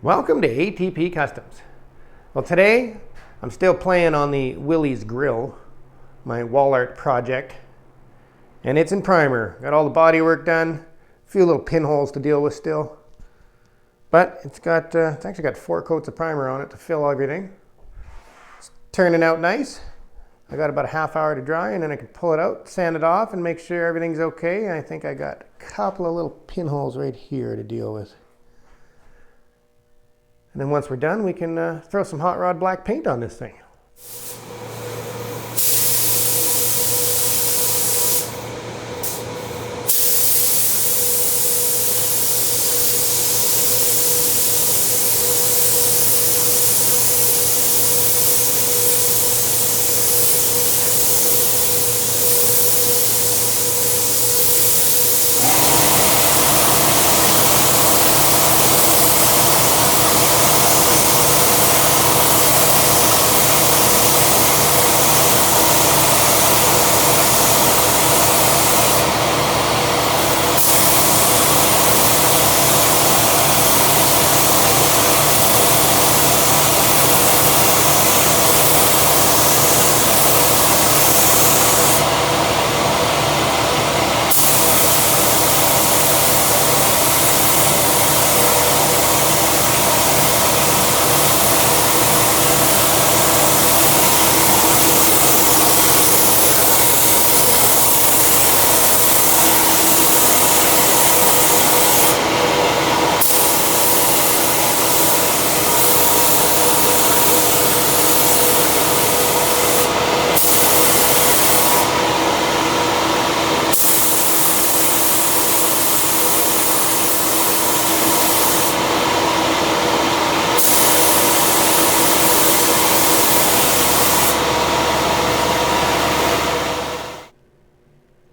Welcome to ATP Customs. Well, today I'm still playing on the Willys grill, my wall art project, and it's in primer. Got all the body work done, a few little pinholes to deal with still, but it's actually got 4 coats of primer on it to fill everything. It's turning out nice. I got about a half hour to dry, and then I can pull it out, sand it off, and make sure everything's okay. And I think I got a couple of little pinholes right here to deal with. And then once we're done, we can throw some hot rod black paint on this thing.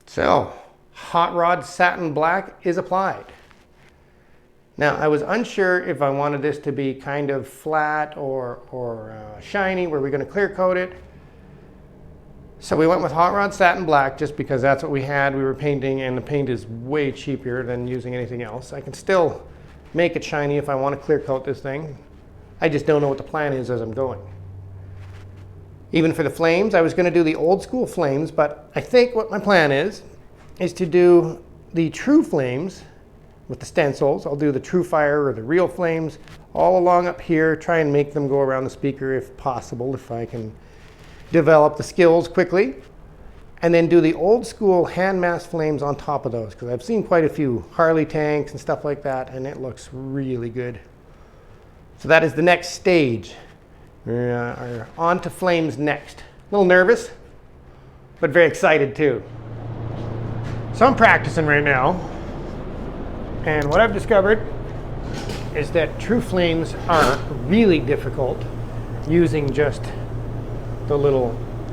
So, hot rod satin black is applied. Now, I was unsure if I wanted this to be kind of flat or shiny. Were we going to clear coat it? So we went with hot rod satin black just because that's what we had. We were painting, and the paint is way cheaper than using anything else. I can still make it shiny if I want to clear coat this thing. I just don't know what the plan is as I'm going. Even for the flames, I was going to do the old school flames, but I think what my plan is to do the true flames with the stencils. I'll do the true fire or the real flames all along up here, try and make them go around the speaker if possible, if I can develop the skills quickly, and then do the old school hand mask flames on top of those, because I've seen quite a few Harley tanks and stuff like that, and it looks really good. So that is the next stage. We're on to flames next. A little nervous, but very excited too. So I'm practicing right now, and what I've discovered is that true flames are really difficult using just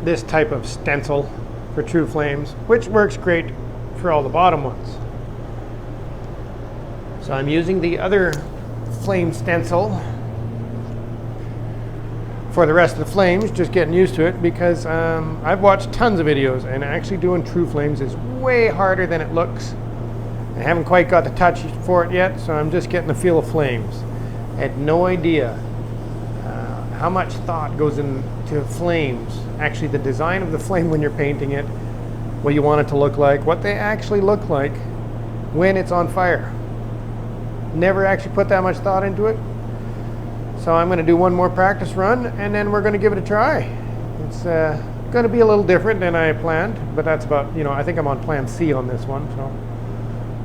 this type of stencil for true flames, which works great for all the bottom ones. So I'm using the other flame stencil for the rest of the flames, just getting used to it, because I've watched tons of videos, and actually doing true flames is way harder than it looks. I haven't quite got the touch for it yet, so I'm just getting the feel of flames. I had no idea how much thought goes into flames. Actually, the design of the flame when you're painting it, what you want it to look like, what they actually look like when it's on fire. Never actually put that much thought into it. So I'm going to do one more practice run, and then we're going to give it a try. It's going to be a little different than I planned, but that's about, I think I'm on plan C on this one. So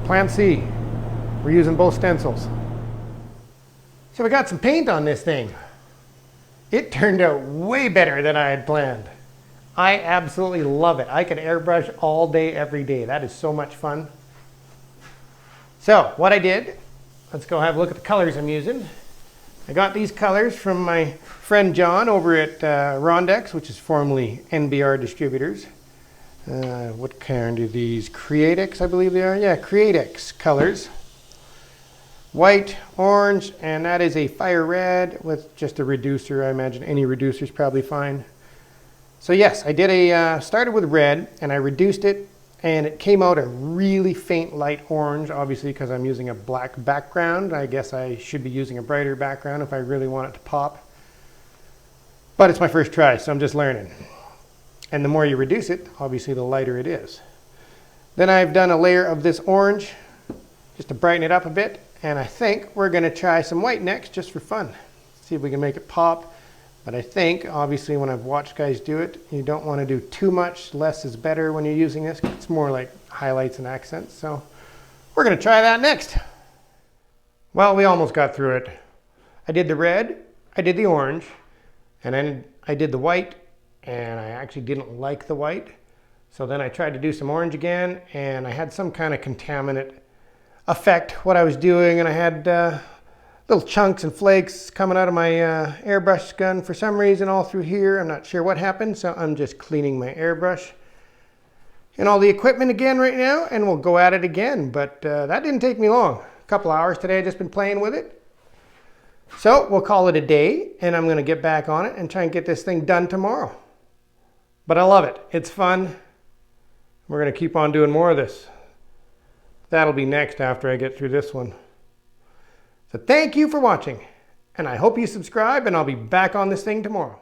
plan C, we're using both stencils. So we got some paint on this thing. It turned out way better than I had planned. I absolutely love it. I could airbrush all day, every day. That is so much fun. So what I did, let's go have a look at the colors I'm using. I got these colors from my friend John over at Rondex, which is formerly NBR Distributors. What kind are these? Createx, I believe they are. Yeah, Createx colors. white, orange, and that is a fire red with just a reducer. I imagine any reducer is probably fine. So yes, I did started with red and I reduced it and it came out a really faint light orange, obviously because I'm using a black background. I guess I should be using a brighter background if I really want it to pop. But it's my first try, so I'm just learning. And the more you reduce it, obviously the lighter it is. Then I've done a layer of this orange just to brighten it up a bit. And I think we're going to try some white next just for fun. See if we can make it pop. But I think, obviously, when I've watched guys do it, you don't want to do too much. Less is better when you're using this. It's more like highlights and accents. So we're going to try that next. Well, we almost got through it. I did the red, I did the orange, and then I did the white, and I actually didn't like the white. So then I tried to do some orange again, and I had some kind of contaminant effect what I was doing, and I had little chunks and flakes coming out of my airbrush gun for some reason all through here. I'm not sure what happened, so I'm just cleaning my airbrush and all the equipment again right now, and we'll go at it again. But that didn't take me long. A couple hours today. I've just been playing with it. So we'll call it a day, and I'm going to get back on it and try and get this thing done tomorrow. But I love it. It's fun. We're going to keep on doing more of this. That'll be next after I get through this one. So thank you for watching, and I hope you subscribe, and I'll be back on this thing tomorrow.